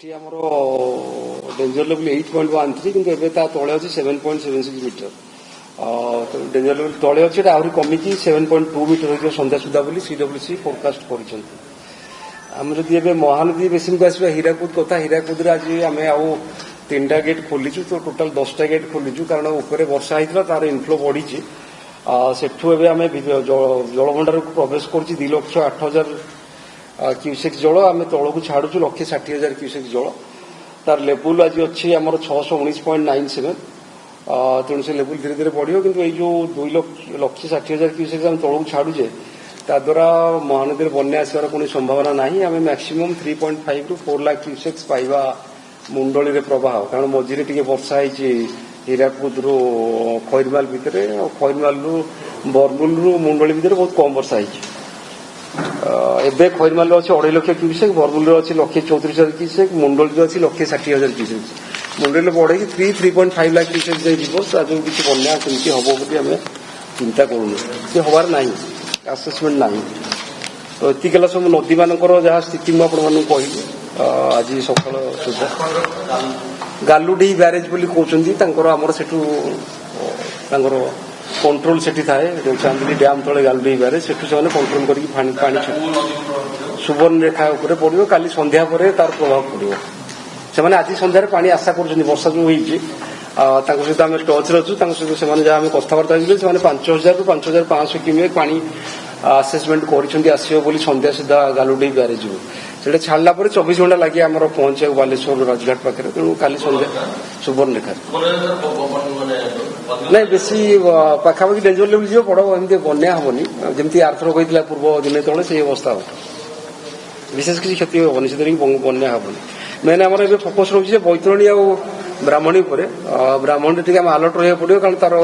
danger level 8.13 किंतु एबे ता तळे अछि 7.76 मीटर डेंजर लेवल तळे अछि आहरी कमी की 7.2 मीटर हो संध्या सुधा बोली सीडब्ल्यूसी फोरकास्ट करिसंती हम जदि एबे महानदी बेसिन को आसबा हीराकुद कथा हीराकुद रे आज आमे आउ 3टा गेट खोलिछु तो टोटल 10टा गेट खोलिछु कारण ऊपर वर्षा हितला तार इनफ्लो बढ़ी छि सेठु एबे आमे जलभंडार को प्रवेश करछि 2,08,000 क्यूसेक जल आम तौक छाड़ू 1,60,000 क्यूसेक जल तार लेवल आज अच्छी आम 619.97 तेणु से लेवल धीरे धीरे बढ़ कि जो 2,60,000 क्यूसेक आम तौक छाड़ूजे ताद्वारा महानदी बन्या आसवर कौन संभावना ना आम मैक्सिमम 3.5 ରୁ 4 लाख क्यूसेक्स पाइबा मुंडली प्रवाह कारण मझे टे वर्षा हीराकुद रु खैरमाल भितर खैरमाल रु बरमुल रु मुंडली भितर बहुत कम वर्षा एबे खैरमाल अच्छे 2.5 लाख क्यूसेक बरमुल अच्छे 1,34,000 क्यूसेक मुंडली अच्छी 1,60,000 क्यूसेक मुंडली बढ़े 3.5 लाख क्यूसेक जो जो किसी बन्या केमती हम बोली आम चिंता करूँ सी हबार ना आसेसमेंट ना तो एतिकला सब नदी मानकर जहाँ स्थिति मुझे कहली आज सकाल सुधा गालुडी ब्यारेज बोली कहते आमर सेठू कंट्रोल सेठी थाए चांदली डैम तले गालुडी ब्यारेज सेठू से कंट्रोल करके पानी सुवर्ण रेखा उपर पड़ो काली संध्या पर तार प्रभाव पड़ो से आज संध्यार पानी आशा कर वर्षा जो होती सहित आम टच रे अच्छु सहित से जहाँ कथबार्ता होते 5,000 ରୁ 5,500 क्यूमेक पानी आसेसमेंट कर संध्या सुधा गालुडी ब्यारेज से छाड़ा 24 घंटा लगे आम पहुंचा बालेश्वर राजघाट पाखे तेणु काली संध्या सुवर्ण रेखा ना बेसी पाखापाखि डेंजर लेवल जी बड़ एमती बन्या हेनी जमी आरथर कहता पूर्व दिन तले से अवस्था हो विशेष किसी क्षति हेनी से बन्या हेनी मेन आम फोकस रोचे बैतरणी आ ब्राह्मणी ब्राह्मणी टे आम अलर्ट रहा पड़ो कारण तार